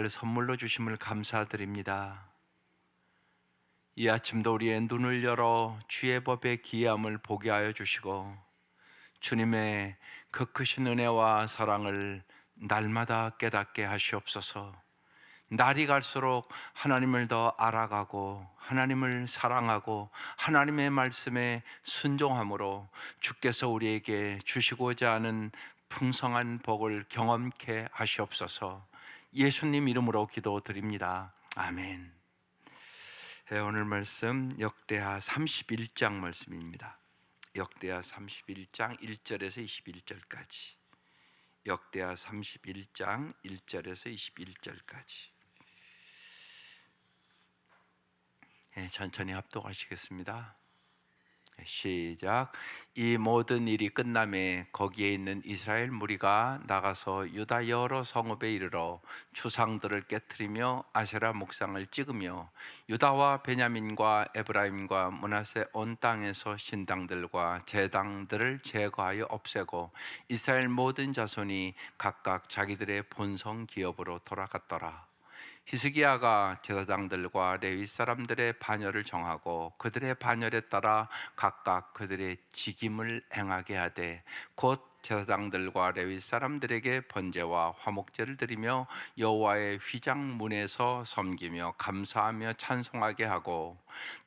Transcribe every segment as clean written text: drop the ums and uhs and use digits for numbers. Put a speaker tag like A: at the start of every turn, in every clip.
A: 선물로 주심을 감사드립니다. 이 아침도 우리의 눈을 열어 주의 법의 기이함을 보게 하여 주시고 주님의 그 크신 은혜와 사랑을 날마다 깨닫게 하시옵소서. 날이 갈수록 하나님을 더 알아가고 하나님을 사랑하고 하나님의 말씀에 순종함으로 주께서 우리에게 주시고자 하는 풍성한 복을 경험케 하시옵소서. 예수님 이름으로 기도드립니다. 아멘. 오늘 말씀 역대하 31장 말씀입니다. 역대하 31장 1절에서 21절까지. 역대하 31장 1절에서 21절까지. 천천히 합독하시겠습니다. 시작. 이 모든 일이 끝남에 거기에 있는 이스라엘 무리가 나가서 유다 여러 성읍에 이르러 추상들을 깨트리며 아세라 목상을 찍으며 유다와 베냐민과 에브라임과 므낫세 온 땅에서 신당들과 제당들을 제거하여 없애고 이스라엘 모든 자손이 각각 자기들의 본성 기업으로 돌아갔더라. 히스기야가 제사장들과 레위 사람들의 반열을 정하고 그들의 반열에 따라 각각 그들의 직임을 행하게 하되 곧 제사장들과 레위 사람들에게 번제와 화목제를 드리며 여호와의 휘장문에서 섬기며 감사하며 찬송하게 하고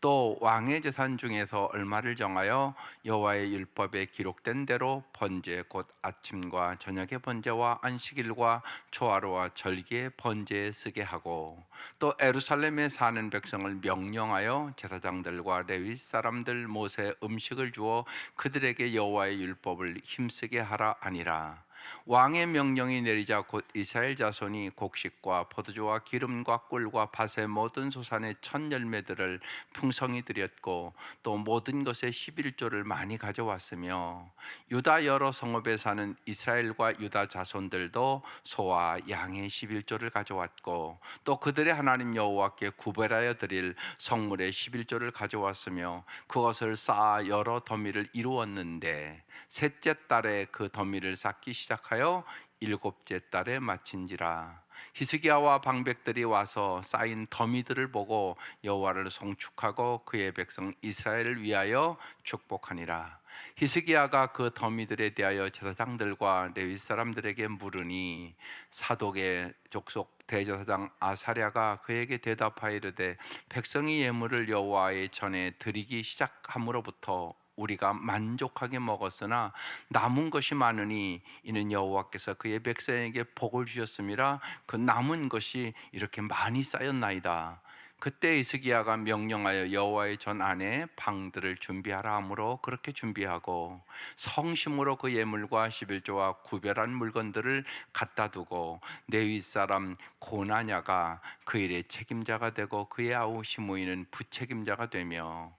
A: 또 왕의 재산 중에서 얼마를 정하여 여호와의 율법에 기록된 대로 번제 곧 아침과 저녁의 번제와 안식일과 초하루와 절기의 번제에 쓰게 하고 또 예루살렘에 사는 백성을 명령하여 제사장들과 레위 사람들 못에 음식을 주어 그들에게 여호와의 율법을 힘쓰게 하라 하니라. 왕의 명령이 내리자 곧 이스라엘 자손이 곡식과 포도주와 기름과 꿀과 밭의 모든 소산의 첫 열매들을 풍성히 드렸고 또 모든 것의 11조를 많이 가져왔으며 유다 여러 성읍에 사는 이스라엘과 유다 자손들도 소와 양의 11조를 가져왔고 또 그들의 하나님 여호와께 구별하여 드릴 성물의 11조를 가져왔으며 그것을 쌓아 여러 더미를 이루었는데 셋째 달에 그 더미를 쌓기 시작하여 일곱째 달에 마친지라. 히스기야와 방백들이 와서 쌓인 더미들을 보고 여호와를 송축하고 그의 백성 이스라엘을 위하여 축복하니라. 히스기야가 그 더미들에 대하여 제사장들과 레위 사람들에게 물으니 사독의 족속 대제사장 아사랴가 그에게 대답하여 이르되 백성이 예물을 여호와의 전에 드리기 시작함으로부터 우리가 만족하게 먹었으나 남은 것이 많으니 이는 여호와께서 그의 백성에게 복을 주셨음이라. 그 남은 것이 이렇게 많이 쌓였나이다. 그때 히스기야가 명령하여 여호와의 전 안에 방들을 준비하라 하므로 그렇게 준비하고 성심으로 그 예물과 11조와 구별한 물건들을 갖다 두고 레위 사람 고나냐가 그 일의 책임자가 되고 그의 아우 시므이는 부책임자가 되며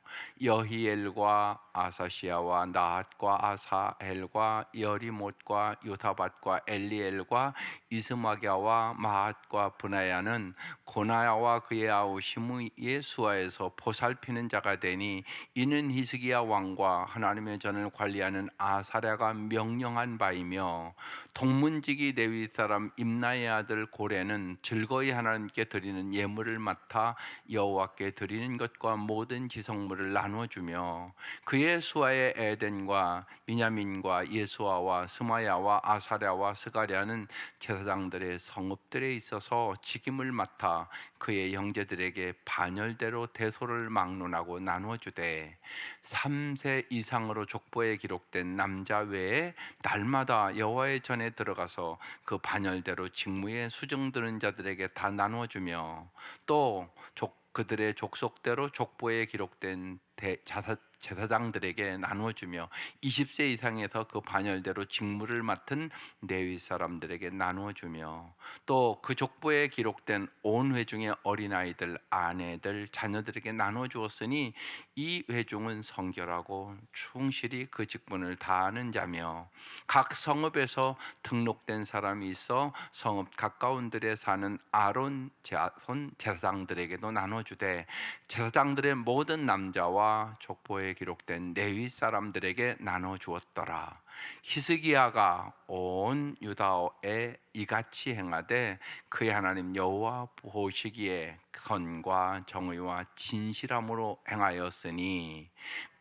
A: 여히엘과 아사시아와 나핫과 아사엘과 여리못과 요사밧과 엘리엘과 이스마기야와 마핫과 브나야는 고나야와 그의 아우 시므이의 수하에서 보살피는 자가 되니 이는 히스기야 왕과 하나님의 전을 관리하는 아사랴가 명령한 바이며 동문지기 레위 사람 임나의 아들 고레는 즐거이 하나님께 드리는 예물을 맡아 여호와께 드리는 것과 모든 지성물을 나눠주며 그의 수하의 에덴과 미냐민과 예수아와 스마야와 아사랴와 스가랴는 제사장들의 성읍들에 있어서 직임을 맡아 그의 형제들에게 반열대로 대소를 막론하고 나누어주되 3세 이상으로 족보에 기록된 남자 외에 날마다 여호와의 전에 들어가서 그 반열대로 직무에 수정드는 자들에게 다 나누어주며 또 그들의 족속대로 족보에 기록된 제사장들에게 나누어주며 20세 이상에서 그 반열대로 직무를 맡은 레위 사람들에게 나누어주며 또 그 족보에 기록된 온 회중의 어린아이들, 아내들, 자녀들에게 나누어주었으니 이 회중은 성결하고 충실히 그 직분을 다하는 자며 각 성읍에서 등록된 사람이 있어 성읍 가까운 들에 사는 아론 자손 제사장들에게도 나누어주되 제사장들의 모든 남자와 유다와 족보에 기록된 레위 사람들에게 나눠 주었더라. 히스기야가 온 유다에 이같이 행하되 그의 하나님 여호와 보시기에 선과 정의와 진실함으로 행하였으니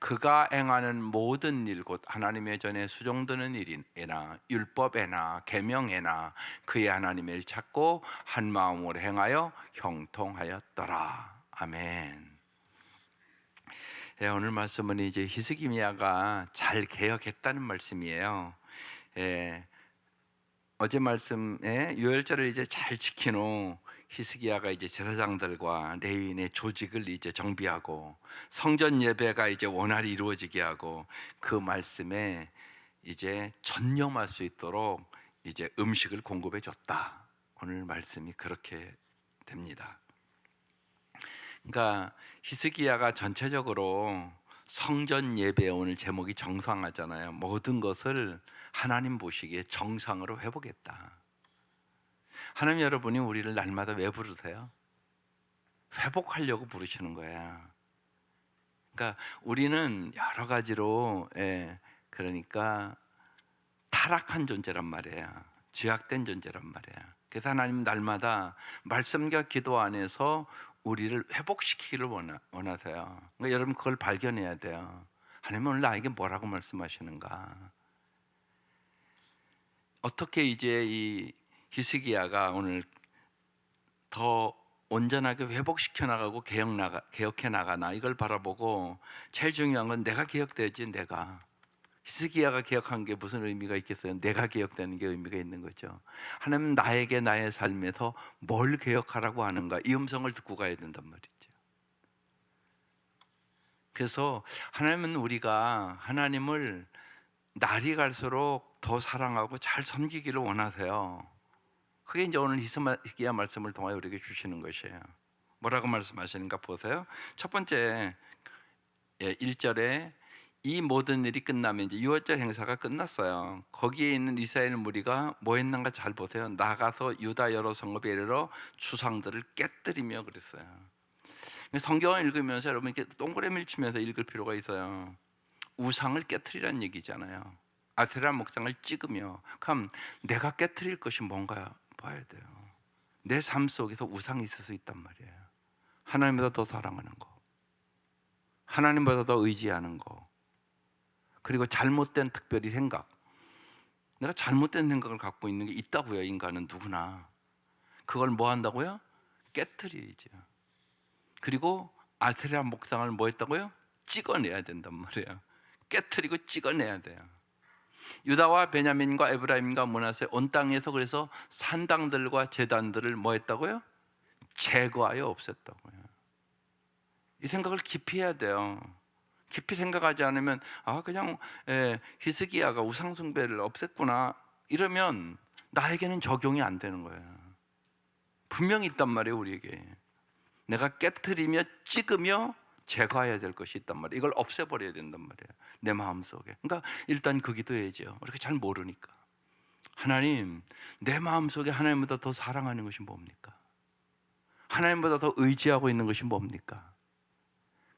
A: 그가 행하는 모든 일 곧 하나님의 전에 수종드는 일이나 율법에나 계명에나 그의 하나님의 일 찾고 한 마음으로 행하여 형통하였더라. 아멘. 예, 오늘 말씀은 이제 히스기야가 잘 개혁했다는 말씀이에요. 예, 어제 말씀에 유월절을 이제 잘 지킨 후 히스기야가 이제 제사장들과 레위인의 조직을 이제 정비하고 성전 예배가 이제 원활히 이루어지게 하고 그 말씀에 이제 전념할 수 있도록 이제 음식을 공급해 줬다. 오늘 말씀이 그렇게 됩니다. 그러니까 히스기야가 전체적으로 성전 예배, 오늘 제목이 정상하잖아요. 모든 것을 하나님 보시기에 정상으로 회복했다. 하나님 여러분이 우리를 날마다 왜 부르세요? 회복하려고 부르시는 거야. 그러니까 우리는 여러 가지로 그러니까 타락한 존재란 말이에요. 죄악된 존재란 말이에요. 그래서 하나님 날마다 말씀과 기도 안에서 우리를 회복시키기를 원하세요. 그러니까 여러분 그걸 발견해야 돼요. 하나님 오늘 나에게 뭐라고 말씀하시는가? 어떻게 이제 이 히스기야가 오늘 더 온전하게 회복시켜 나가고 개혁해 나가나 이걸 바라보고 제일 중요한 건 내가 개혁되지. 내가 히스기야가 개혁한 게 무슨 의미가 있겠어요? 내가 개혁되는 게 의미가 있는 거죠. 하나님 나에게 나의 삶에서 뭘 개혁하라고 하는가, 이 음성을 듣고 가야 된단 말이죠. 그래서 하나님은 우리가 하나님을 날이 갈수록 더 사랑하고 잘 섬기기를 원하세요. 그게 이제 오늘 히스기야 말씀을 통하여 우리에게 주시는 것이에요. 뭐라고 말씀하시는가 보세요. 첫 번째 1절에 이 모든 일이 끝나면 이제 유월절 행사가 끝났어요. 거기에 있는 이스라엘 무리가 뭐 했는가 잘 보세요. 나가서 유다 여러 성읍에 이르러 주상들을 깨뜨리며 그랬어요. 성경을 읽으면서 여러분 이렇게 동그라미를 치면서 읽을 필요가 있어요. 우상을 깨뜨리라는 얘기잖아요. 아세라 목상을 찍으며. 그럼 내가 깨뜨릴 것이 뭔가 봐야 돼요. 내 삶 속에서 우상이 있을 수 있단 말이에요. 하나님보다 더 사랑하는 거, 하나님보다 더 의지하는 거, 그리고 잘못된 특별히 생각. 내가 잘못된 생각을 갖고 있는 게 있다고요. 인간은 누구나. 그걸 뭐 한다고요? 깨뜨리죠. 그리고 아세라 목상을 뭐 했다고요? 찍어내야 된단 말이에요. 깨뜨리고 찍어내야 돼요. 유다와 베냐민과 에브라임과 므낫세 온 땅에서 그래서 산당들과 제단들을 뭐 했다고요? 제거하여 없앴다고요. 이 생각을 깊이 해야 돼요. 깊이 생각하지 않으면 그냥 히스기야가 우상 숭배를 없앴구나 이러면 나에게는 적용이 안 되는 거예요. 분명히 있단 말이에요. 우리에게 내가 깨트리며 찍으며 제거해야 될 것이 있단 말이에요. 이걸 없애버려야 된단 말이에요. 내 마음속에. 그러니까 일단 그 기도해야죠. 우리가 잘 모르니까. 하나님, 내 마음속에 하나님보다 더 사랑하는 것이 뭡니까? 하나님보다 더 의지하고 있는 것이 뭡니까?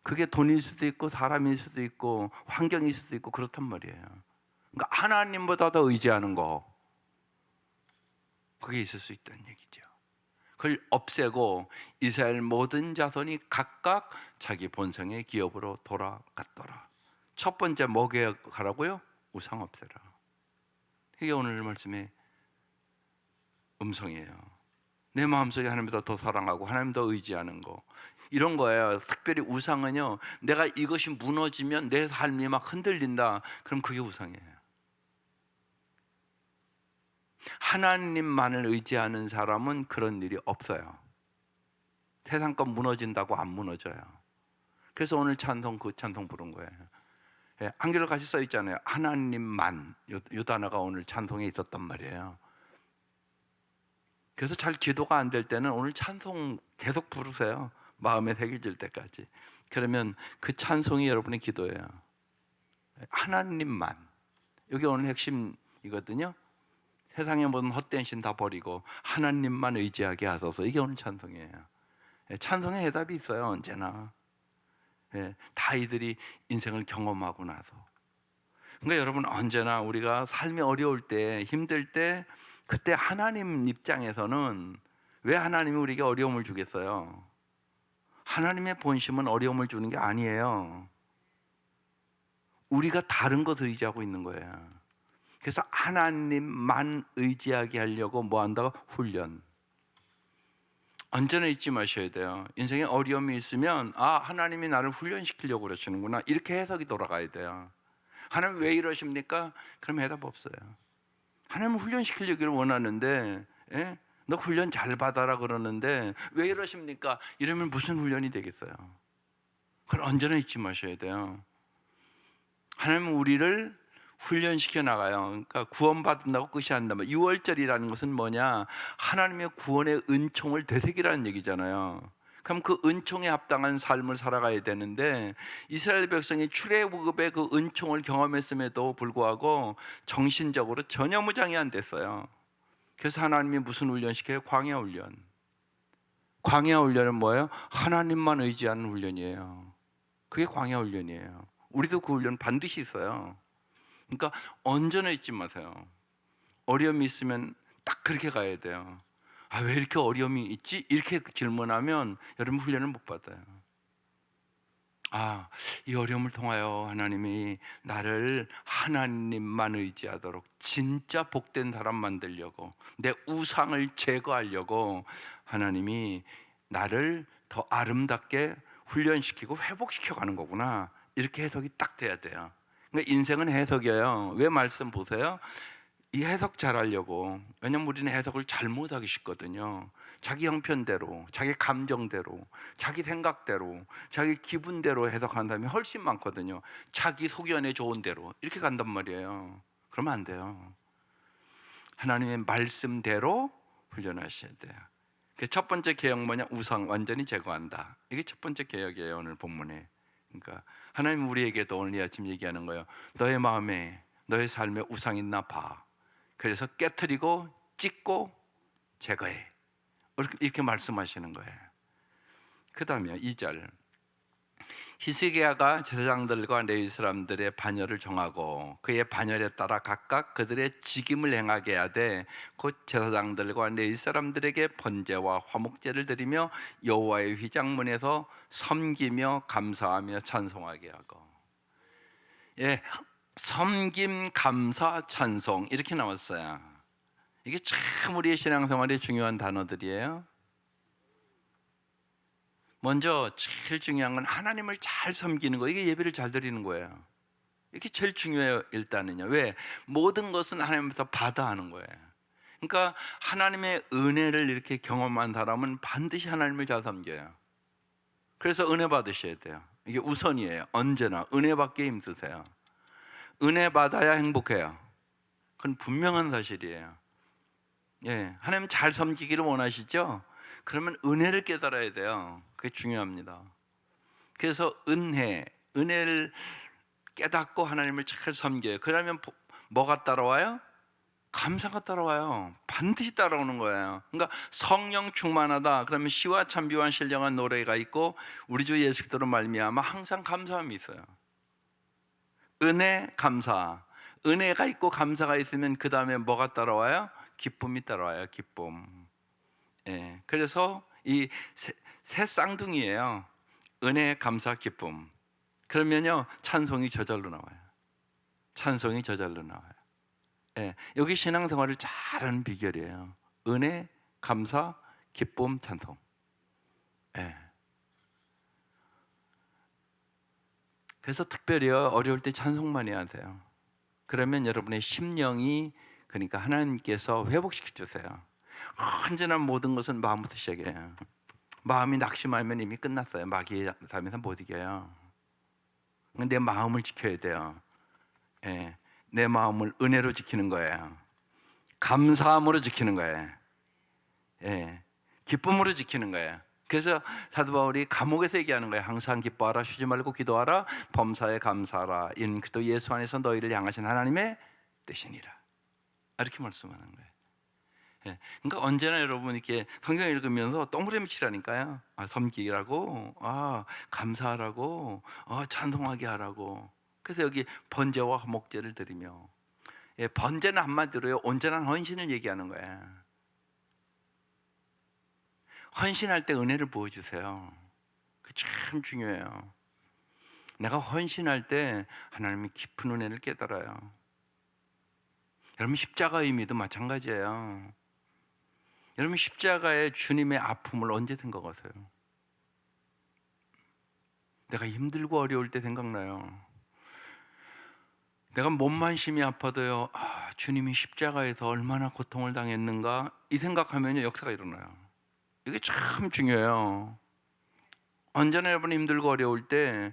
A: 그게 돈일 수도 있고 사람일 수도 있고 환경일 수도 있고 그렇단 말이에요. 그러니까 하나님보다 더 의지하는 거, 그게 있을 수 있다는 얘기죠. 그걸 없애고 이스라엘 모든 자손이 각각 자기 본성의 기업으로 돌아갔더라. 첫 번째 뭐 개혁하라고요? 우상 없애라. 이게 오늘 말씀의 음성이에요. 내 마음속에 하나님보다 더 사랑하고 하나님 더 의지하는 거, 이런 거예요. 특별히 우상은요, 내가 이것이 무너지면 내 삶이 막 흔들린다. 그럼 그게 우상이에요. 하나님만을 의지하는 사람은 그런 일이 없어요. 세상 것 무너진다고 안 무너져요. 그래서 오늘 찬송, 그 찬송 부른 거예요. 한글로 같이 써 있잖아요. 하나님만, 이 단어가 오늘 찬송에 있었단 말이에요. 그래서 잘 기도가 안 될 때는 오늘 찬송 계속 부르세요. 마음에 새겨질 때까지. 그러면 그 찬송이 여러분의 기도예요. 하나님만. 이게 오늘 핵심이거든요. 세상의 모든 헛된 신 다 버리고 하나님만 의지하게 하소서. 이게 오늘 찬송이에요. 찬송의 해답이 있어요. 언제나. 다 이들이 인생을 경험하고 나서. 그러니까 여러분, 언제나 우리가 삶이 어려울 때, 힘들 때, 그때 하나님 입장에서는 왜 하나님이 우리에게 어려움을 주겠어요? 하나님의 본심은 어려움을 주는 게 아니에요. 우리가 다른 것을 의지하고 있는 거예요. 그래서 하나님만 의지하게 하려고 뭐 한다고? 훈련. 언제나 잊지 마셔야 돼요. 인생에 어려움이 있으면 하나님이 나를 훈련시키려고 그러시는구나, 이렇게 해석이 돌아가야 돼요. 하나님 왜 이러십니까? 그럼 해답 없어요. 하나님은 훈련시키려기를 원하는데, 너 훈련 잘 받아라 그러는데 왜 이러십니까? 이러면 무슨 훈련이 되겠어요? 그걸 언제나 잊지 마셔야 돼요. 하나님은 우리를 훈련시켜 나가요. 그러니까 구원받는다고 끝이 아니다. 6월절이라는 것은 뭐냐? 하나님의 구원의 은총을 되새기라는 얘기잖아요. 그럼 그 은총에 합당한 삶을 살아가야 되는데, 이스라엘 백성이 출애굽의 그 은총을 경험했음에도 불구하고 정신적으로 전혀 무장이 안 됐어요. 그래서 하나님이 무슨 훈련시켜요? 광야 훈련. 광야 훈련은 뭐예요? 하나님만 의지하는 훈련이에요. 그게 광야 훈련이에요. 우리도 그 훈련 반드시 있어요. 그러니까 언제나 잊지 마세요. 어려움이 있으면 딱 그렇게 가야 돼요. 왜 이렇게 어려움이 있지? 이렇게 질문하면 여러분 훈련을 못 받아요. 이 어려움을 통하여 하나님이 나를 하나님만 의지하도록 진짜 복된 사람 만들려고, 내 우상을 제거하려고 하나님이 나를 더 아름답게 훈련시키고 회복시켜 가는 거구나, 이렇게 해석이 딱 돼야 돼요. 그러니까 인생은 해석이에요. 왜 말씀 보세요. 이 해석 잘하려고. 왜냐면 우리는 해석을 잘못하기 쉽거든요. 자기 형편대로, 자기 감정대로, 자기 생각대로, 자기 기분대로 해석한다면 훨씬 많거든요. 자기 소견에 좋은 대로 이렇게 간단 말이에요. 그러면 안 돼요. 하나님의 말씀대로 훈련하셔야 돼요. 첫 번째 개혁 뭐냐? 우상 완전히 제거한다. 이게 첫 번째 개혁이에요, 오늘 본문에. 그러니까 하나님 우리에게도 오늘 이 아침 얘기하는 거예요. 너의 마음에, 너의 삶에 우상 있나 봐. 그래서 깨트리고 찢고 제거해, 이렇게 말씀하시는 거예요. 그 다음에 2절, 히스기야가 제사장들과 레위 사람들의 반열을 정하고 그의 반열에 따라 각각 그들의 직임을 행하게 하되 곧 제사장들과 레위 사람들에게 번제와 화목제를 드리며 여호와의 휘장문에서 섬기며 감사하며 찬송하게 하고. 섬김, 감사, 찬송, 이렇게 나왔어요. 이게 참 우리의 신앙생활에 중요한 단어들이에요. 먼저 제일 중요한 건 하나님을 잘 섬기는 거, 이게 예배를 잘 드리는 거예요. 이게 제일 중요해요. 일단은요. 왜? 모든 것은 하나님께서 받아 하는 거예요. 그러니까 하나님의 은혜를 이렇게 경험한 사람은 반드시 하나님을 잘 섬겨요. 그래서 은혜 받으셔야 돼요. 이게 우선이에요. 언제나 은혜 받기에 힘쓰세요. 은혜 받아야 행복해요. 그건 분명한 사실이에요. 하나님 잘 섬기기를 원하시죠? 그러면 은혜를 깨달아야 돼요. 그게 중요합니다. 그래서 은혜를 깨닫고 하나님을 잘 섬겨요. 그러면 뭐가 따라와요? 감사가 따라와요. 반드시 따라오는 거예요. 그러니까 성령 충만하다 그러면 시와 찬비와 신령한 노래가 있고 우리 주 예수 그리스도로 말미암아 항상 감사함이 있어요. 은혜, 감사. 은혜가 있고 감사가 있으면 그 다음에 뭐가 따라와요? 기쁨이 따라와요. 기쁨. 그래서 이 새 쌍둥이에요. 은혜, 감사, 기쁨. 그러면요 찬송이 저절로 나와요. 찬송이 저절로 나와요. 여기 신앙생활을 잘하는 비결이에요. 은혜, 감사, 기쁨, 찬송. 그래서 특별히 어려울 때 찬송만 해야 돼요. 그러면 여러분의 심령이, 그러니까 하나님께서 회복시켜 주세요. 언제나 모든 것은 마음부터 시작해요. 마음이 낙심하면 이미 끝났어요. 마귀의 삶에서 못 이겨요. 내 마음을 지켜야 돼요. 내 마음을 은혜로 지키는 거예요. 감사함으로 지키는 거예요. 기쁨으로 지키는 거예요. 그래서 사도 바울이 감옥에서 얘기하는 거예요. 항상 기뻐하라, 쉬지 말고 기도하라, 범사에 감사하라. 이는 그리스도 예수 안에서 너희를 향하신 하나님의 뜻이니라. 이렇게 말씀하는 거예요. 예. 그러니까 언제나 여러분 이렇게 성경 읽으면서 동그라미 치라니까요. 섬기라고, 감사하라고, 찬송하게 하라고. 그래서 여기 번제와 화목제를 드리며, 예, 번제는 한마디로요, 온전한 헌신을 얘기하는 거예요. 헌신할 때 은혜를 부어주세요. 그 참 중요해요. 내가 헌신할 때 하나님이 깊은 은혜를 깨달아요. 여러분 십자가의 의미도 마찬가지예요. 여러분 십자가의 주님의 아픔을 언제 생각하세요? 내가 힘들고 어려울 때 생각나요. 내가 몸만 심히 아파도요, 주님이 십자가에서 얼마나 고통을 당했는가 이 생각하면 역사가 일어나요. 이게 참 중요해요. 언제나 여러분 힘들고 어려울 때,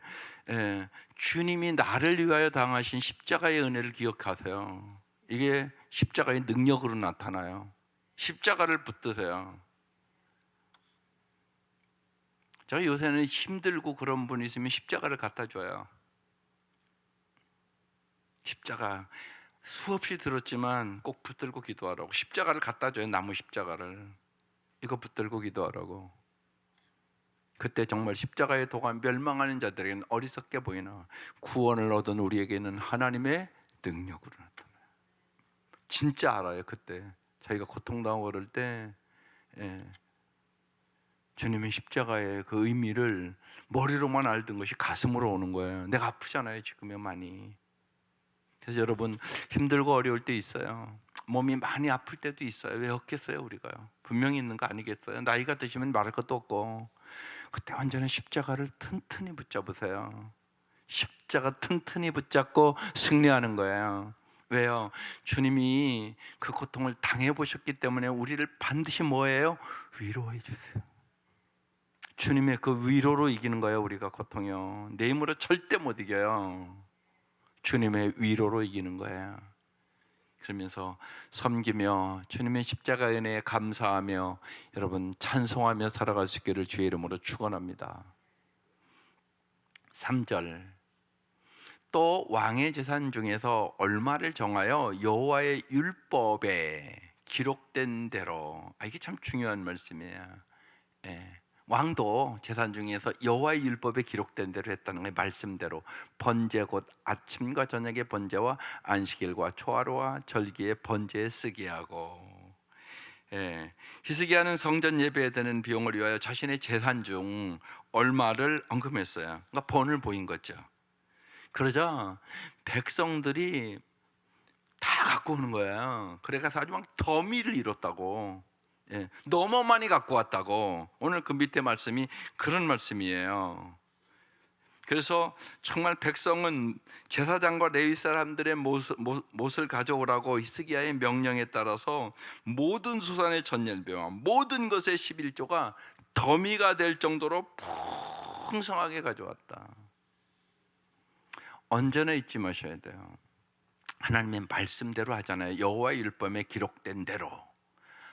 A: 주님이 나를 위하여 당하신 십자가의 은혜를 기억하세요. 이게 십자가의 능력으로 나타나요. 십자가를 붙드세요. 제가 요새는 힘들고 그런 분이 있으면 십자가를 갖다 줘요. 십자가 수없이 들었지만 꼭 붙들고 기도하라고. 십자가를 갖다 줘요. 나무 십자가를. 이거 붙들고 기도하라고. 그때 정말 십자가의 도가 멸망하는 자들에게는 어리석게 보이나 구원을 얻은 우리에게는 하나님의 능력으로 나타나요. 진짜 알아요. 그때 자기가 고통당하고 그럴 때, 주님의 십자가의 그 의미를 머리로만 알던 것이 가슴으로 오는 거예요. 내가 아프잖아요 지금요 많이. 그래서 여러분 힘들고 어려울 때 있어요. 몸이 많이 아플 때도 있어요. 왜 없겠어요 우리가요? 분명히 있는 거 아니겠어요? 나이가 드시면 말할 것도 없고. 그때 완전히 십자가를 튼튼히 붙잡으세요. 십자가 튼튼히 붙잡고 승리하는 거예요. 왜요? 주님이 그 고통을 당해보셨기 때문에 우리를 반드시 뭐예요? 위로해 주세요. 주님의 그 위로로 이기는 거예요. 우리가 고통이요, 내 힘으로 절대 못 이겨요. 주님의 위로로 이기는 거예요. 그러면서 섬기며 주님의 십자가 은혜에 감사하며 여러분 찬송하며 살아갈 수 있기를 주의 이름으로 축원합니다. 3절, 또 왕의 재산 중에서 얼마를 정하여 여호와의 율법에 기록된 대로. 이게 참 중요한 말씀이에요. 왕도 재산 중에서 여호와의 율법에 기록된 대로 했다는 거예요. 말씀대로 번제 곧 아침과 저녁의 번제와 안식일과 초하루와 절기의 번제에 쓰게 하고, 히스기야는 성전 예배에 드는 비용을 위하여 자신의 재산 중 얼마를 언급했어요. 그러니까 번을 보인 거죠. 그러자 백성들이 다 갖고 오는 거예요. 그래서 아주 막 더미를 이뤘다고. 너무 많이 갖고 왔다고. 오늘 그 밑에 말씀이 그런 말씀이에요. 그래서 정말 백성은 제사장과 레위 사람들의 못을 가져오라고 히스기야의 명령에 따라서 모든 수산의 전열배와 모든 것의 11조가 더미가 될 정도로 풍성하게 가져왔다. 언제나 잊지 마셔야 돼요. 하나님의 말씀대로 하잖아요. 여호와의 율법에 기록된 대로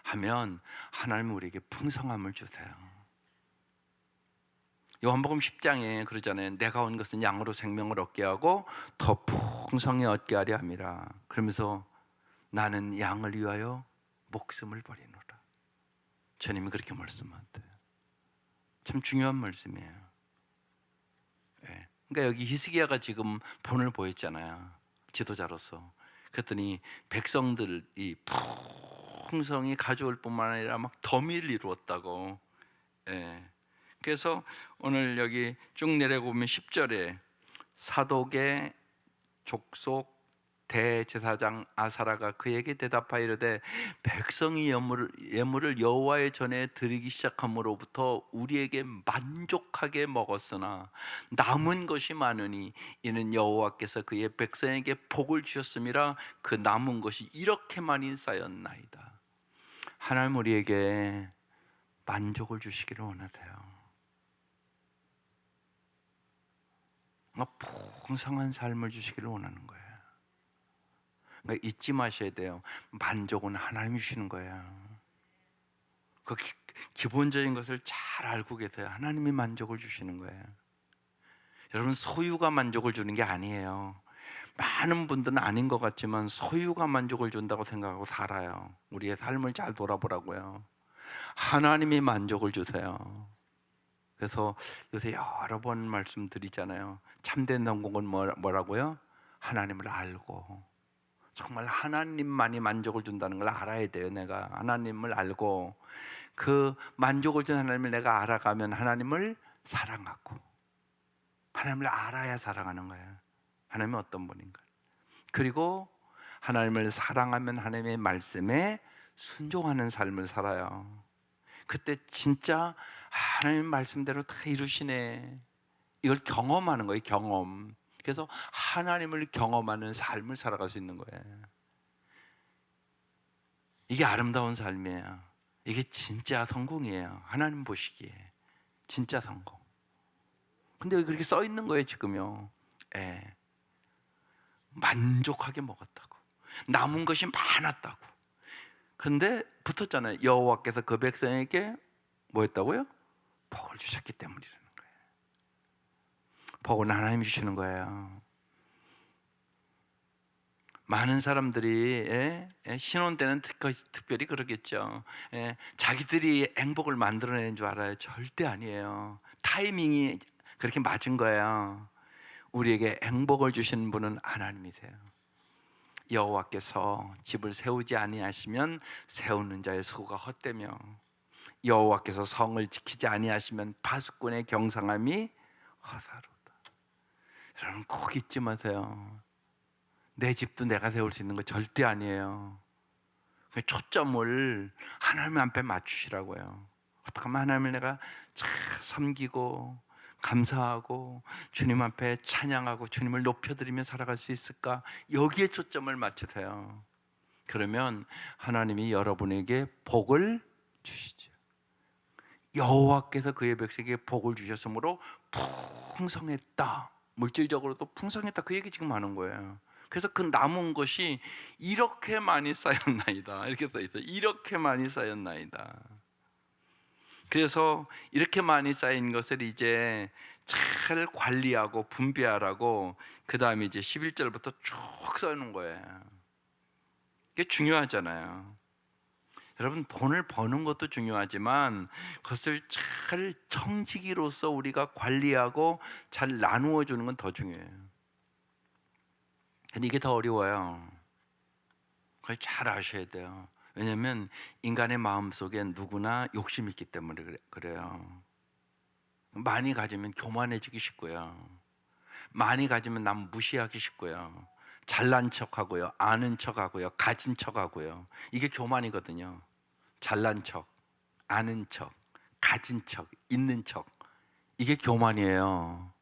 A: 하면 하나님은 우리에게 풍성함을 주세요. 요한복음 10장에 그러잖아요. 내가 온 것은 양으로 생명을 얻게 하고 더 풍성히 얻게 하려 함이라. 그러면서 나는 양을 위하여 목숨을 버리노라. 주님이 그렇게 말씀하세요. 참 중요한 말씀이에요. 그러니까 여기 히스기야가 지금 본을 보였잖아요. 지도자로서. 그랬더니 백성들이 풍성히 가져올 뿐만 아니라 막 더미를 이루었다고. 그래서 오늘 여기 쭉 내려보면 10절에 사독의 족속 대제사장 아사라가 그에게 대답하여 이르되 백성이 예물을 여호와의 전에 드리기 시작함으로부터 우리에게 만족하게 먹었으나 남은 것이 많으니 이는 여호와께서 그의 백성에게 복을 주셨음이라. 그 남은 것이 이렇게 많이 쌓였나이다. 하나님 우리에게 만족을 주시기를 원하세요. 풍성한 삶을 주시기를 원하는 거예요. 그러니까 잊지 마셔야 돼요. 만족은 하나님이 주시는 거예요. 그 기본적인 것을 잘 알고 계세요. 하나님이 만족을 주시는 거예요. 여러분 소유가 만족을 주는 게 아니에요. 많은 분들은 아닌 것 같지만 소유가 만족을 준다고 생각하고 살아요. 우리의 삶을 잘 돌아보라고요. 하나님이 만족을 주세요. 그래서 요새 여러 번 말씀드리잖아요. 참된 성공은 뭐라고요? 하나님을 알고, 정말 하나님만이 만족을 준다는 걸 알아야 돼요. 내가 하나님을 알고 그 만족을 준 하나님을 내가 알아가면 하나님을 사랑하고, 하나님을 알아야 사랑하는 거예요. 하나님은 어떤 분인가. 그리고 하나님을 사랑하면 하나님의 말씀에 순종하는 삶을 살아요. 그때 진짜 하나님 말씀대로 다 이루시네, 이걸 경험하는 거예요. 경험. 그래서 하나님을 경험하는 삶을 살아갈 수 있는 거예요. 이게 아름다운 삶이에요. 이게 진짜 성공이에요. 하나님 보시기에 진짜 성공. 근데 왜 그렇게 써 있는 거예요 지금요? 예. 만족하게 먹었다고, 남은 것이 많았다고. 근데 붙었잖아요. 여호와께서 그 백성에게 뭐 했다고요? 복을 주셨기 때문이라는 거예요. 복은 하나님이 주시는 거예요. 많은 사람들이 신혼 때는 특별히 그러겠죠. 자기들이 행복을 만들어내는 줄 알아요. 절대 아니에요. 타이밍이 그렇게 맞은 거예요. 우리에게 행복을 주시는 분은 하나님이세요. 여호와께서 집을 세우지 아니하시면 세우는 자의 수고가 헛되며, 여호와께서 성을 지키지 아니하시면 파수꾼의 경상함이 허사로다. 여러분 꼭 잊지 마세요. 내 집도 내가 세울 수 있는 거 절대 아니에요. 초점을 하나님 앞에 맞추시라고요. 어떻게 하면 하나님을 내가 잘 섬기고 감사하고 주님 앞에 찬양하고 주님을 높여드리며 살아갈 수 있을까? 여기에 초점을 맞추세요. 그러면 하나님이 여러분에게 복을 주시죠. 여호와께서 그의 백성에게 복을 주셨으므로 풍성했다, 물질적으로도 풍성했다, 그 얘기 지금 하는 거예요. 그래서 그 남은 것이 이렇게 많이 쌓였나이다, 이렇게 써 있어요. 이렇게 많이 쌓였나이다. 그래서 이렇게 많이 쌓인 것을 이제 잘 관리하고 분배하라고 그 다음에 이제 11절부터 쭉 써놓은 거예요. 이게 중요하잖아요. 여러분 돈을 버는 것도 중요하지만 그것을 잘 청지기로서 우리가 관리하고 잘 나누어 주는 건 더 중요해요. 근데 이게 더 어려워요. 그걸 잘 아셔야 돼요. 왜냐하면 인간의 마음속에 누구나 욕심이 있기 때문에 그래요. 많이 가지면 교만해지기 쉽고요, 많이 가지면 남 무시하기 쉽고요, 잘난 척하고요, 아는 척하고요, 가진 척하고요. 이게 교만이거든요. 잘난 척, 아는 척, 가진 척, 있는 척, 이게 교만이에요.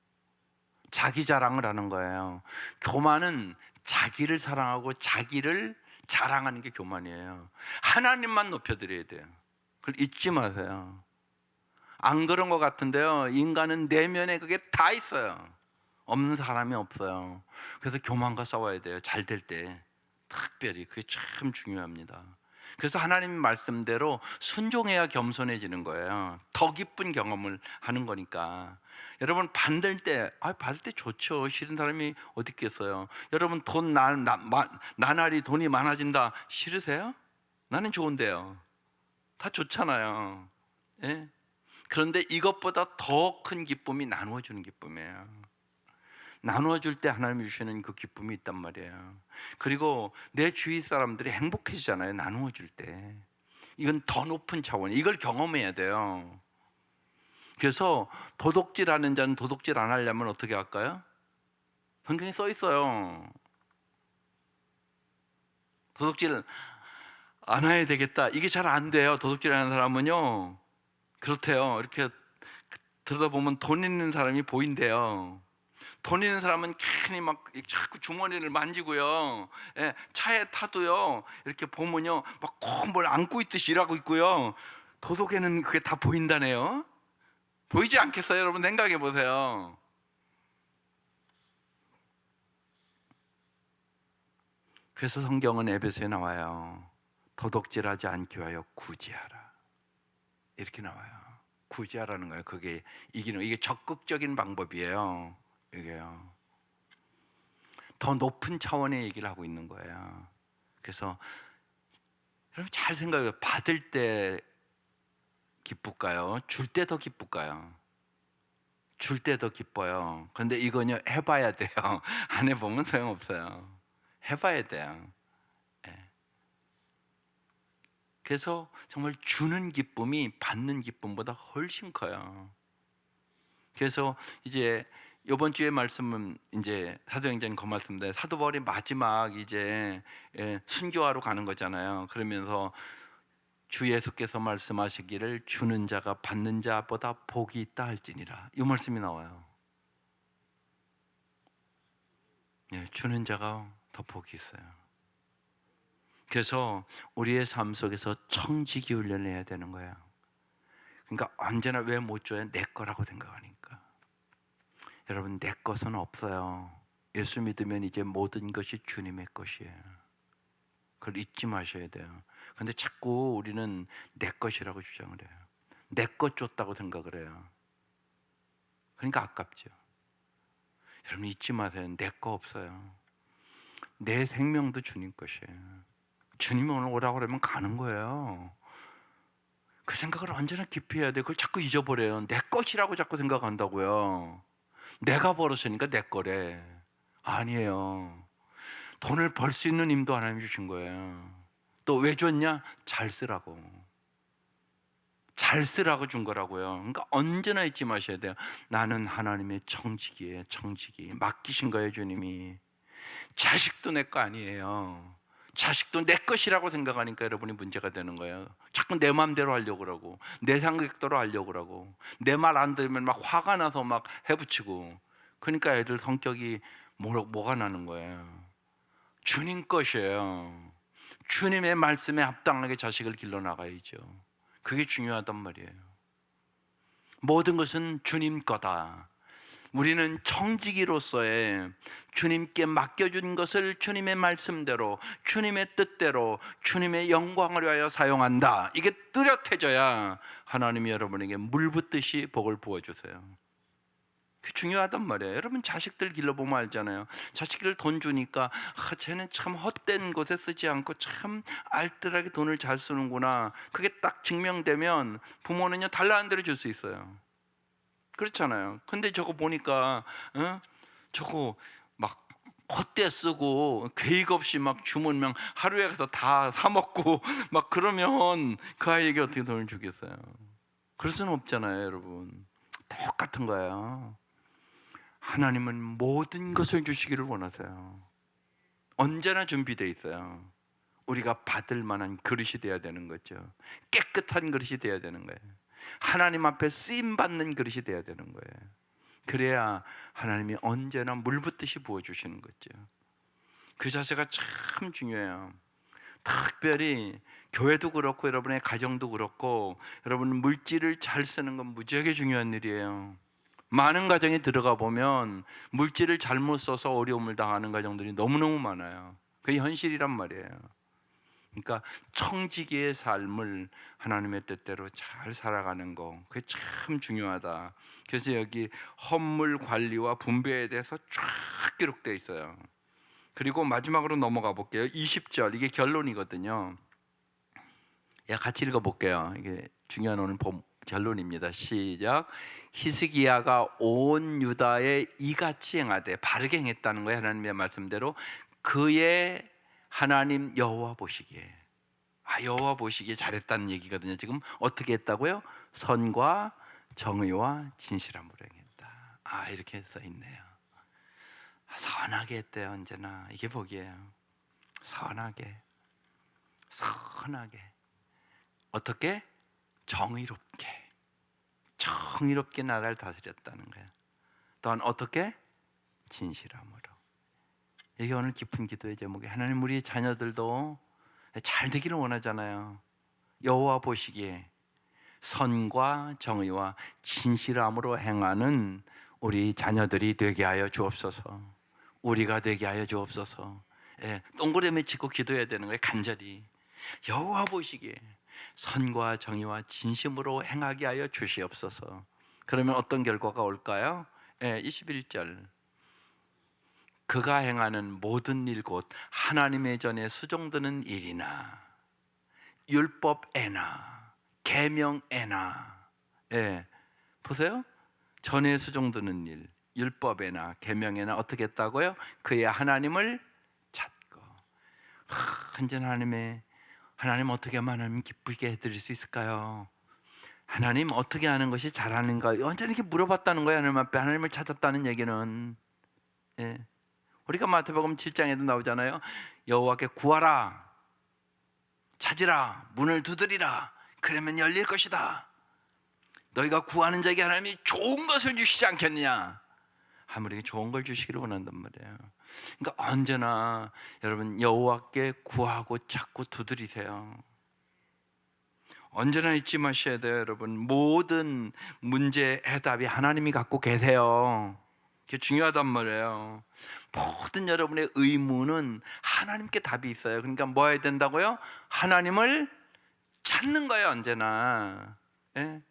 A: 자기 자랑을 하는 거예요. 교만은 자기를 사랑하고 자기를 자랑하는 게 교만이에요. 하나님만 높여드려야 돼요. 그걸 잊지 마세요. 안 그런 것 같은데요, 인간은 내면에 그게 다 있어요. 없는 사람이 없어요. 그래서 교만과 싸워야 돼요. 잘 될 때 특별히 그게 참 중요합니다. 그래서 하나님 말씀대로 순종해야 겸손해지는 거예요. 더 기쁜 경험을 하는 거니까. 여러분 받을 때 받을 때 좋죠. 싫은 사람이 어디 있겠어요. 여러분 돈 나날이 돈이 많아진다 싫으세요? 나는 좋은데요. 다 좋잖아요. 예? 그런데 이것보다 더 큰 기쁨이 나누어 주는 기쁨이에요. 나누어 줄 때 하나님이 주시는 그 기쁨이 있단 말이에요. 그리고 내 주위 사람들이 행복해지잖아요, 나누어 줄 때. 이건 더 높은 차원, 이걸 경험해야 돼요. 그래서 도둑질하는 자는 도둑질 안 하려면 어떻게 할까요? 성경에 써 있어요. 도둑질 안 해야 되겠다, 이게 잘 안 돼요. 도둑질하는 사람은요 그렇대요. 이렇게 들여다보면 돈 있는 사람이 보인대요. 돈 있는 사람은 괜히 막 자꾸 주머니를 만지고요, 차에 타도요 이렇게 보면요 막 꼭 뭘 안고 있듯이 일하고 있고요. 도둑에는 그게 다 보인다네요. 보이지 않겠어요? 여러분 생각해 보세요. 그래서 성경은 에베소에 나와요. 도둑질하지 않기 위하여 구제하라, 이렇게 나와요. 구제하라는 거예요. 이게 적극적인 방법이에요. 이게요. 더 높은 차원의 얘기를 하고 있는 거예요. 그래서 여러분 잘 생각해요. 받을 때 기쁠까요? 줄 때 더 기쁠까요? 줄 때 더 기뻐요. 근데 이거는요, 해봐야 돼요. 안 해보면 소용없어요. 해봐야 돼요. 예. 그래서 정말 주는 기쁨이 받는 기쁨보다 훨씬 커요. 그래서 이제 이번 주에 말씀은 이제 사도행전 그 말씀인데, 사도 바울이 마지막 이제 순교하러 가는 거잖아요. 그러면서 주 예수께서 말씀하시기를 주는 자가 받는 자보다 복이 있다 할지니라, 이 말씀이 나와요. 주는 자가 더 복이 있어요. 그래서 우리의 삶 속에서 청지기 훈련을 해야 되는 거예요. 그러니까 언제나 왜 못 줘요? 내 거라고 생각하니까. 여러분, 내 것은 없어요. 예수 믿으면 이제 모든 것이 주님의 것이에요. 그걸 잊지 마셔야 돼요. 그런데 자꾸 우리는 내 것이라고 주장을 해요. 내 것 줬다고 생각을 해요. 그러니까 아깝죠. 여러분 잊지 마세요. 내 거 없어요. 내 생명도 주님 것이에요. 주님이 오늘 오라고 그러면 가는 거예요. 그 생각을 언제나 깊이 해야 돼요. 그걸 자꾸 잊어버려요. 내 것이라고 자꾸 생각한다고요. 내가 벌었으니까 내 거래. 아니에요. 돈을 벌 수 있는 힘도 하나님 주신 거예요. 또 왜 줬냐? 잘 쓰라고. 잘 쓰라고 준 거라고요. 그러니까 언제나 잊지 마셔야 돼요. 나는 하나님의 청지기예요. 청지기. 맡기신 거예요, 주님이. 자식도 내 거 아니에요. 자식도 내 것이라고 생각하니까 여러분이 문제가 되는 거예요. 자꾸 내 마음대로 하려고 그러고, 내 생각대로 하려고 그러고, 내 말 안 들으면 막 화가 나서 막 해붙이고. 그러니까 애들 성격이 뭐가 나는 거예요. 주님 것이에요. 주님의 말씀에 합당하게 자식을 길러 나가야죠. 그게 중요하단 말이에요. 모든 것은 주님 거다. 우리는 청지기로서의 주님께 맡겨준 것을 주님의 말씀대로, 주님의 뜻대로, 주님의 영광을 위하여 사용한다. 이게 뚜렷해져야 하나님이 여러분에게 물 붓듯이 복을 부어주세요. 그게 중요하단 말이에요. 여러분 자식들 길러보면 알잖아요. 자식들 돈 주니까 쟤는 참 헛된 곳에 쓰지 않고 참 알뜰하게 돈을 잘 쓰는구나. 그게 딱 증명되면 부모는요 달라는 대로 줄 수 있어요. 그렇잖아요. 근데 저거 보니까 저거 막 헛돼 쓰고 계획 없이 막 주문명 하루에 가서 다 사 먹고 막 그러면 그 아이에게 어떻게 돈을 주겠어요? 그럴 수는 없잖아요, 여러분. 똑같은 거예요. 하나님은 모든 것을 주시기를 원하세요. 언제나 준비되어 있어요. 우리가 받을 만한 그릇이 되어야 되는 거죠. 깨끗한 그릇이 되어야 되는 거예요. 하나님 앞에 쓰임 받는 그릇이 되어야 되는 거예요. 그래야 하나님이 언제나 물 붓듯이 부어주시는 거죠. 그 자세가 참 중요해요. 특별히 교회도 그렇고 여러분의 가정도 그렇고 여러분 물질을 잘 쓰는 건 무지하게 중요한 일이에요. 많은 가정에 들어가 보면 물질을 잘못 써서 어려움을 당하는 가정들이 너무너무 많아요. 그게 현실이란 말이에요. 그러니까 청지기의 삶을 하나님의 뜻대로 잘 살아가는 거, 그게 참 중요하다. 그래서 여기 헌물 관리와 분배에 대해서 쫙 기록되어 있어요. 그리고 마지막으로 넘어가 볼게요. 20절, 이게 결론이거든요. 같이 읽어볼게요. 이게 중요한 오늘 결론입니다. 시작. 히스기야가 온 유다에 이같이 행하되, 바르게 행했다는 거예요. 하나님의 말씀대로. 그의 하나님 여호와 보시기에, 여호와 보시기에 잘했다는 얘기거든요. 지금 어떻게 했다고요? 선과 정의와 진실함으로 행했다. 이렇게 써 있네요. 선하게 했대요. 언제나 이게 복이에요. 선하게. 어떻게? 정의롭게 나라를 다스렸다는 거예요. 또한 어떻게? 진실함으로. 이게 오늘 깊은 기도의 제목이, 하나님 우리 자녀들도 잘 되기를 원하잖아요. 여호와 보시기에 선과 정의와 진실함으로 행하는 우리 자녀들이 되게 하여 주옵소서. 우리가 되게 하여 주옵소서. 동그라미 치고 기도해야 되는 거예요. 간절히 여호와 보시기에 선과 정의와 진심으로 행하게 하여 주시옵소서. 그러면 어떤 결과가 올까요? 21절. 그가 행하는 모든 일 곧 하나님의 전에 수종드는 일이나 율법에나 계명에나, 예, 보세요. 전에 수종드는 일, 율법에나 계명에나 어떻게 했다고요? 그의 하나님을 찾고. 언제 하나님 어떻게 하면 하나님 기쁘게 해드릴 수 있을까요? 하나님 어떻게 하는 것이 잘하는가? 언제나 이렇게 물어봤다는 거예요. 하나님 앞에 하나님을 찾았다는 얘기는, 예. 우리가 마태복음 7장에도 나오잖아요. 여호와께 구하라, 찾으라, 문을 두드리라, 그러면 열릴 것이다. 너희가 구하는 자에게 하나님이 좋은 것을 주시지 않겠느냐? 하물며 좋은 걸 주시기를 원한단 말이에요. 그러니까 언제나 여러분 여호와께 구하고 찾고 두드리세요. 언제나 잊지 마셔야 돼요, 여러분. 모든 문제 해답이 하나님이 갖고 계세요. 그게 중요하단 말이에요. 모든 여러분의 의문은 하나님께 답이 있어요. 그러니까 뭐 해야 된다고요? 하나님을 찾는 거예요, 언제나. 예?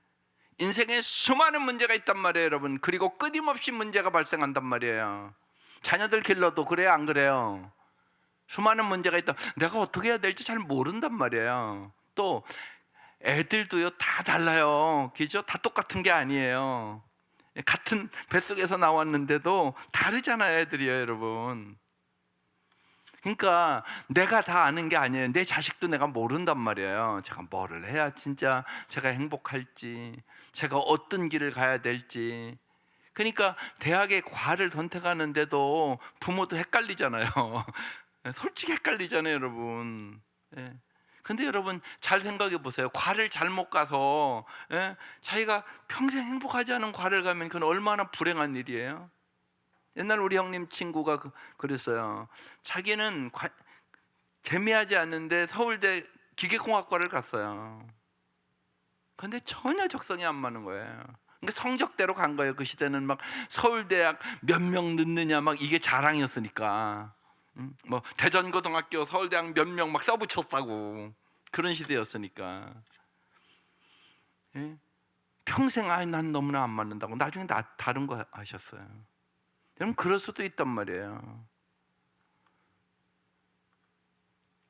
A: 인생에 수많은 문제가 있단 말이에요, 여러분. 그리고 끊임없이 문제가 발생한단 말이에요. 자녀들 길러도 그래요, 안 그래요? 수많은 문제가 있다. 내가 어떻게 해야 될지 잘 모른단 말이에요. 또 애들도요, 다 달라요. 그죠? 다 똑같은 게 아니에요. 같은 뱃속에서 나왔는데도 다르잖아요, 애들이요, 여러분. 그러니까 내가 다 아는 게 아니에요. 내 자식도 내가 모른단 말이에요. 제가 뭐를 해야 진짜 제가 행복할지, 제가 어떤 길을 가야 될지. 그러니까 대학에 과를 선택하는데도 부모도 헷갈리잖아요. 솔직히 헷갈리잖아요, 여러분. 예. 근데 여러분 잘 생각해 보세요. 과를 잘못 가서, 예? 자기가 평생 행복하지 않은 과를 가면 그건 얼마나 불행한 일이에요. 옛날 우리 형님 친구가 그랬어요. 자기는 재미하지 않는데 서울대 기계공학과를 갔어요. 근데 전혀 적성이 안 맞는 거예요. 그러니까 성적대로 간 거예요. 그 시대는 막 서울대학 몇 명 넣느냐 막 이게 자랑이었으니까. 뭐 대전고등학교 서울대학 몇 명 막 써붙였다고. 그런 시대였으니까. 예? 평생 난 너무나 안 맞는다고 나중에 다른 거 하셨어요. 여러분 그럴 수도 있단 말이에요.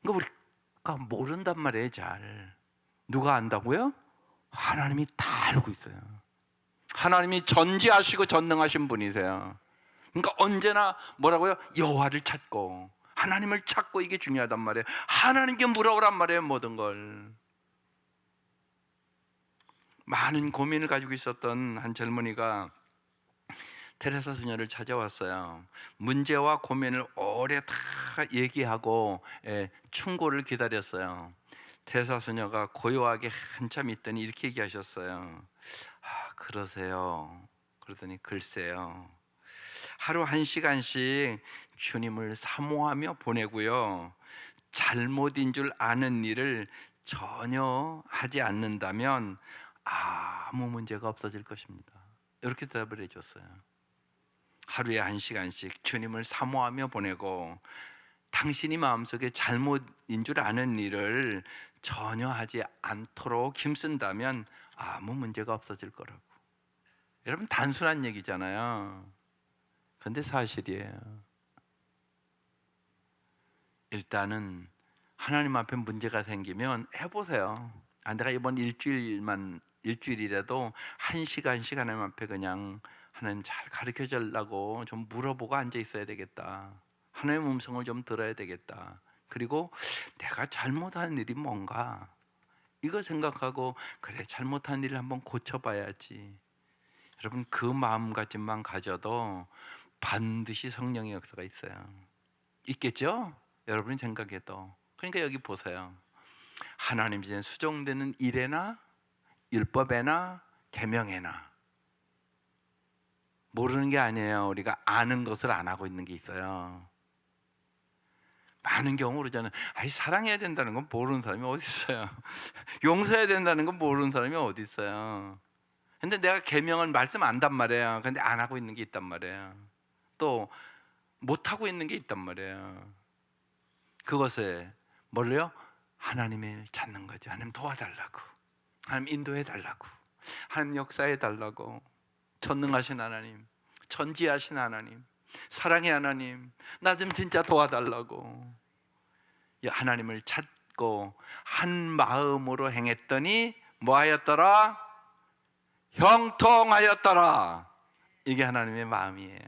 A: 그러니까 우리가 모른단 말이에요. 잘. 누가 안다고요? 하나님이 다 알고 있어요. 하나님이 전지하시고 전능하신 분이세요. 그러니까 언제나 뭐라고요? 여호와를 찾고 하나님을 찾고, 이게 중요하단 말이에요. 하나님께 물어보란 말이에요, 모든 걸. 많은 고민을 가지고 있었던 한 젊은이가 테레사 수녀를 찾아왔어요. 문제와 고민을 오래 다 얘기하고, 충고를 기다렸어요. 테레사 수녀가 고요하게 한참 있더니 이렇게 얘기하셨어요. 그러세요. 그러더니 글쎄요, 하루 1시간씩 주님을 사모하며 보내고요, 잘못인 줄 아는 일을 전혀 하지 않는다면 아무 문제가 없어질 것입니다. 이렇게 대답을 해줬어요. 하루에 1시간씩 주님을 사모하며 보내고 당신이 마음속에 잘못인 줄 아는 일을 전혀 하지 않도록 힘쓴다면 아무 문제가 없어질 거라고. 여러분 단순한 얘기잖아요. 근데 사실이에요. 일단은 하나님 앞에 문제가 생기면 해보세요. 내가 이번 일주일이라도 1시간씩 하나님 앞에 그냥 하나님 잘 가르쳐 주려고 좀 물어보고 앉아 있어야 되겠다. 하나님의 음성을 좀 들어야 되겠다. 그리고 내가 잘못한 일이 뭔가 이거 생각하고, 그래 잘못한 일을 한번 고쳐봐야지. 여러분 그 마음가짐만 가져도 반드시 성령의 역사가 있어요. 있겠죠? 여러분이 생각해도. 그러니까 여기 보세요. 하나님 이제 수종되는 일에나 율법에나 계명에나 모르는 게 아니에요. 우리가 아는 것을 안 하고 있는 게 있어요. 많은 경우 그러잖아요. 사랑해야 된다는 건 모르는 사람이 어디 있어요. 용서해야 된다는 건 모르는 사람이 어디 있어요. 근데 내가 계명은 말씀 안단 말이에요. 근데 안 하고 있는 게 있단 말이에요. 또 못 하고 있는 게 있단 말이에요. 그것에 뭘요? 하나님을 찾는 거죠. 하나님 도와달라고, 하나님 인도해달라고, 하나님 역사해달라고. 전능하신 하나님, 전지하신 하나님, 사랑의 하나님, 나 좀 진짜 도와달라고 하나님을 찾고 한 마음으로 행했더니 뭐하였더라? 형통하였더라. 이게 하나님의 마음이에요.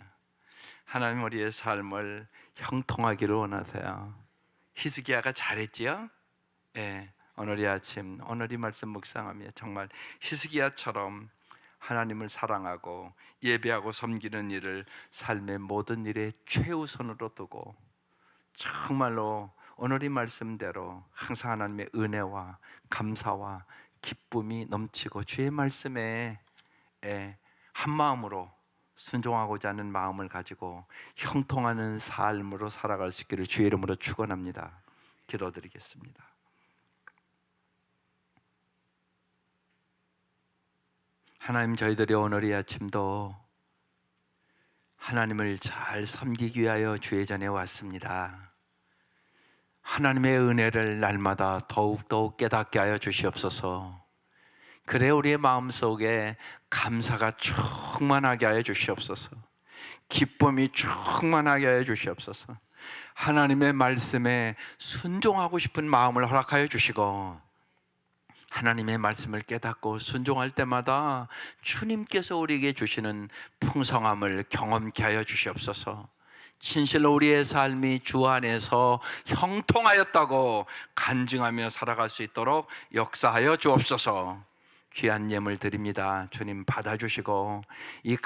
A: 하나님 우리의 삶을 형통하기를 원하세요. 히스기야가 잘했지요? 예, 오늘 이 아침, 오늘 이 말씀 묵상하며 정말 히스기야처럼 하나님을 사랑하고 예배하고 섬기는 일을 삶의 모든 일에 최우선으로 두고 정말로 오늘 이 말씀대로 항상 하나님의 은혜와 감사와 기쁨이 넘치고 주의 말씀에 한 마음으로 순종하고자 하는 마음을 가지고 형통하는 삶으로 살아갈 수 있기를 주의 이름으로 축원합니다. 기도드리겠습니다. 하나님, 저희들이 오늘 이 아침도 하나님을 잘 섬기기 위하여 주의 전에 왔습니다. 하나님의 은혜를 날마다 더욱더욱 깨닫게 하여 주시옵소서. 그래 우리의 마음속에 감사가 충만하게 하여 주시옵소서. 기쁨이 충만하게 하여 주시옵소서. 하나님의 말씀에 순종하고 싶은 마음을 허락하여 주시고, 하나님의 말씀을 깨닫고 순종할 때마다 주님께서 우리에게 주시는 풍성함을 경험케 하여 주시옵소서. 진실로 우리의 삶이 주 안에서 형통하였다고 간증하며 살아갈 수 있도록 역사하여 주옵소서. 귀한 예물 드립니다. 주님 받아주시고 이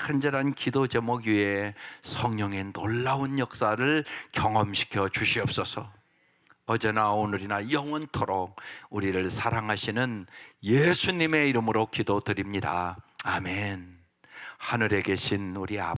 A: 간절한 기도 제목 위에 성령의 놀라운 역사를 경험시켜 주시옵소서. 어제나 오늘이나 영원토록 우리를 사랑하시는 예수님의 이름으로 기도드립니다. 아멘. 하늘에 계신 우리 아버지,